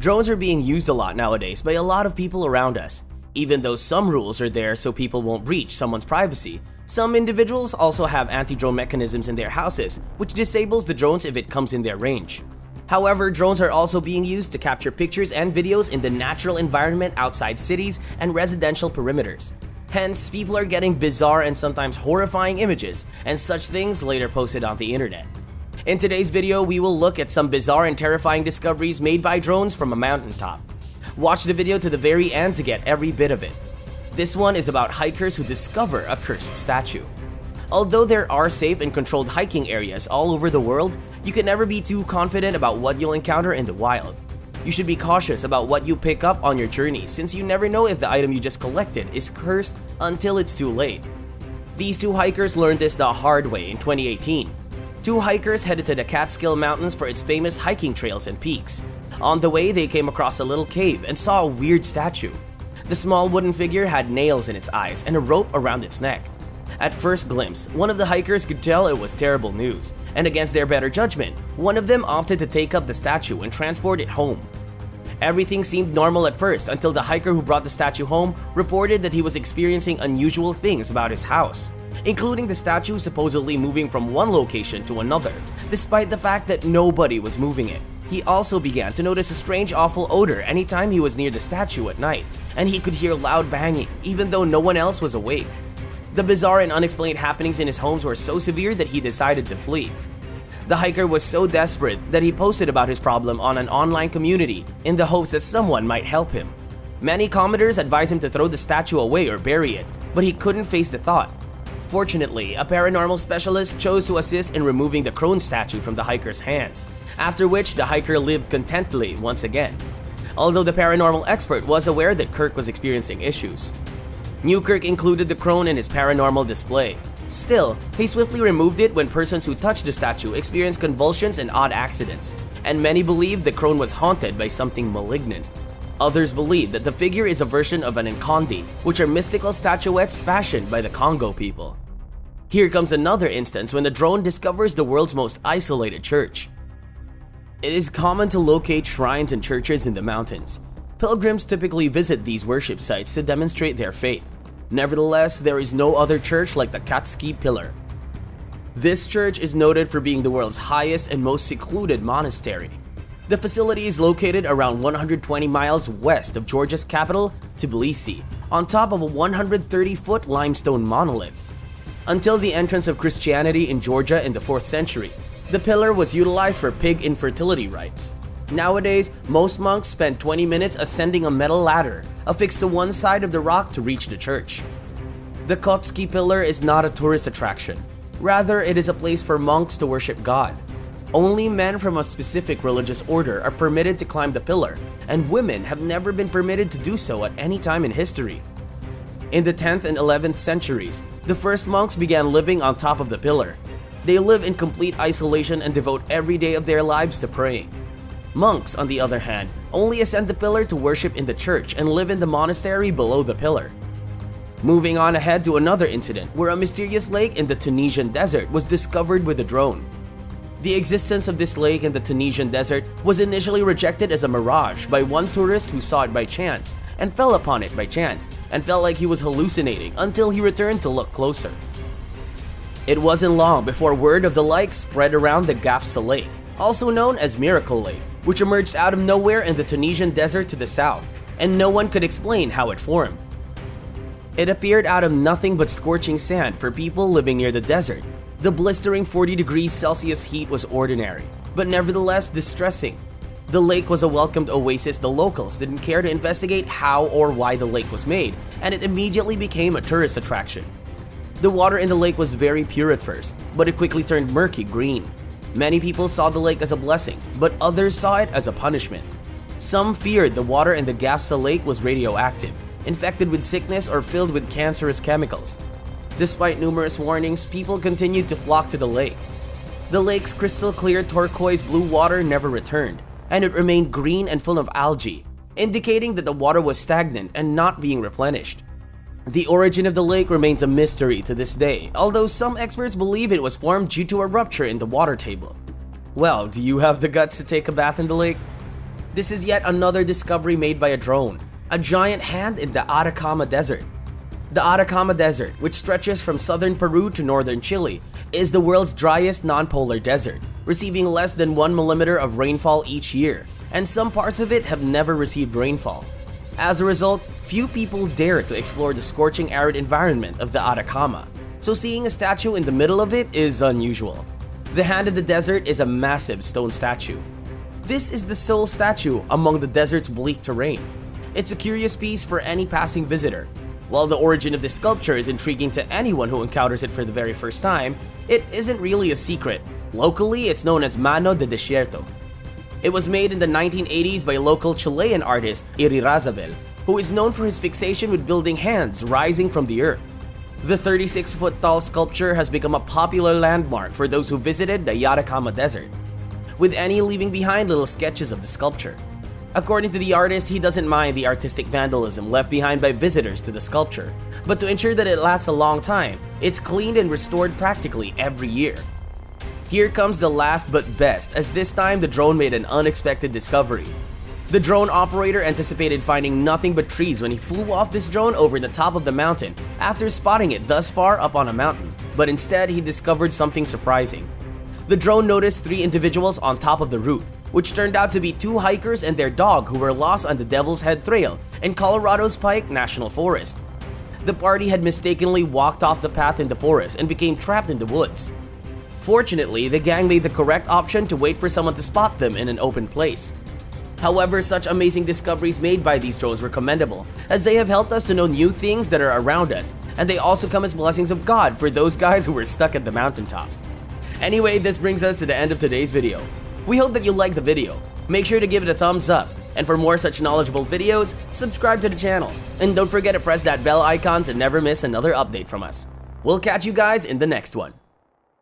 Drones are being used a lot nowadays by a lot of people around us. Even though some rules are there so people won't breach someone's privacy, some individuals also have anti-drone mechanisms in their houses, which disables the drones if it comes in their range. However, drones are also being used to capture pictures and videos in the natural environment outside cities and residential perimeters. Hence, people are getting bizarre and sometimes horrifying images and such things later posted on the internet. In today's video, we will look at some bizarre and terrifying discoveries made by drones from a mountaintop. Watch the video to the very end to get every bit of it. This one is about hikers who discover a cursed statue. Although there are safe and controlled hiking areas all over the world, you can never be too confident about what you'll encounter in the wild. You should be cautious about what you pick up on your journey since you never know if the item you just collected is cursed until it's too late. These two hikers learned this the hard way in 2018. Two hikers headed to the Catskill Mountains for its famous hiking trails and peaks. On the way, they came across a little cave and saw a weird statue. The small wooden figure had nails in its eyes and a rope around its neck. At first glimpse, one of the hikers could tell it was terrible news, and against their better judgment, one of them opted to take up the statue and transport it home. Everything seemed normal at first until the hiker who brought the statue home reported that he was experiencing unusual things about his house, including the statue supposedly moving from one location to another, despite the fact that nobody was moving it. He also began to notice a strange, awful odor anytime he was near the statue at night, and he could hear loud banging even though no one else was awake. The bizarre and unexplained happenings in his homes were so severe that he decided to flee. The hiker was so desperate that he posted about his problem on an online community in the hopes that someone might help him. Many commenters advised him to throw the statue away or bury it, but he couldn't face the thought. Fortunately, a paranormal specialist chose to assist in removing the crone statue from the hiker's hands, after which the hiker lived contentedly once again. Although the paranormal expert was aware that Kirk was experiencing issues. Newkirk included the crone in his paranormal display. Still, he swiftly removed it when persons who touched the statue experienced convulsions and odd accidents, and many believed the crone was haunted by something malignant. Others believe that the figure is a version of an Nkondi, which are mystical statuettes fashioned by the Congo people. Here comes another instance when the drone discovers the world's most isolated church. It is common to locate shrines and churches in the mountains. Pilgrims typically visit these worship sites to demonstrate their faith. Nevertheless, there is no other church like the Katski Pillar. This church is noted for being the world's highest and most secluded monastery. The facility is located around 120 miles west of Georgia's capital, Tbilisi, on top of a 130-foot limestone monolith. Until the entrance of Christianity in Georgia in the 4th century, the pillar was utilized for pig infertility rites. Nowadays, most monks spend 20 minutes ascending a metal ladder affixed to one side of the rock to reach the church. The Kotski Pillar is not a tourist attraction. Rather, it is a place for monks to worship God. Only men from a specific religious order are permitted to climb the pillar, and women have never been permitted to do so at any time in history. In the 10th and 11th centuries, the first monks began living on top of the pillar. They live in complete isolation and devote every day of their lives to praying. Monks, on the other hand, only ascend the pillar to worship in the church and live in the monastery below the pillar. Moving on ahead to another incident where a mysterious lake in the Tunisian desert was discovered with a drone. The existence of this lake in the Tunisian desert was initially rejected as a mirage by one tourist who saw it by chance and fell upon it by chance and felt like he was hallucinating until he returned to look closer. It wasn't long before word of the lake spread around the Gafsa Lake, also known as Miracle Lake, which emerged out of nowhere in the Tunisian desert to the south, and no one could explain how it formed. It appeared out of nothing but scorching sand for people living near the desert. The blistering 40 degrees Celsius heat was ordinary, but nevertheless distressing. The lake was a welcomed oasis. The locals didn't care to investigate how or why the lake was made, and it immediately became a tourist attraction. The water in the lake was very pure at first, but it quickly turned murky green. Many people saw the lake as a blessing, but others saw it as a punishment. Some feared the water in the Gafsa Lake was radioactive, infected with sickness, or filled with cancerous chemicals. Despite numerous warnings, people continued to flock to the lake. The lake's crystal clear turquoise blue water never returned, and it remained green and full of algae, indicating that the water was stagnant and not being replenished. The origin of the lake remains a mystery to this day, although some experts believe it was formed due to a rupture in the water table. Well, do you have the guts to take a bath in the lake? This is yet another discovery made by a drone, a giant hand in the Atacama Desert. The Atacama Desert, which stretches from southern Peru to northern Chile, is the world's driest non-polar desert, receiving less than 1 millimeter of rainfall each year, and some parts of it have never received rainfall. As a result, few people dare to explore the scorching arid environment of the Atacama, so seeing a statue in the middle of it is unusual. The Hand of the Desert is a massive stone statue. This is the sole statue among the desert's bleak terrain. It's a curious piece for any passing visitor. While the origin of this sculpture is intriguing to anyone who encounters it for the very first time, it isn't really a secret. Locally, it's known as Mano de Desierto. It was made in the 1980s by local Chilean artist Irarrázaval, who is known for his fixation with building hands rising from the earth. The 36-foot-tall sculpture has become a popular landmark for those who visited the Atacama Desert, with Annie leaving behind little sketches of the sculpture. According to the artist, he doesn't mind the artistic vandalism left behind by visitors to the sculpture, but to ensure that it lasts a long time, it's cleaned and restored practically every year. Here comes the last but best, as this time the drone made an unexpected discovery. The drone operator anticipated finding nothing but trees when he flew off this drone over the top of the mountain after spotting it thus far up on a mountain, but instead he discovered something surprising. The drone noticed 3 individuals on top of the route, which turned out to be 2 hikers and their dog who were lost on the Devil's Head Trail in Colorado's Pike National Forest. The party had mistakenly walked off the path in the forest and became trapped in the woods. Fortunately, the gang made the correct option to wait for someone to spot them in an open place. However, such amazing discoveries made by these drones were commendable, as they have helped us to know new things that are around us, and they also come as blessings of God for those guys who were stuck at the mountaintop. Anyway, this brings us to the end of today's video. We hope that you liked the video. Make sure to give it a thumbs up, and for more such knowledgeable videos, subscribe to the channel, and don't forget to press that bell icon to never miss another update from us. We'll catch you guys in the next one.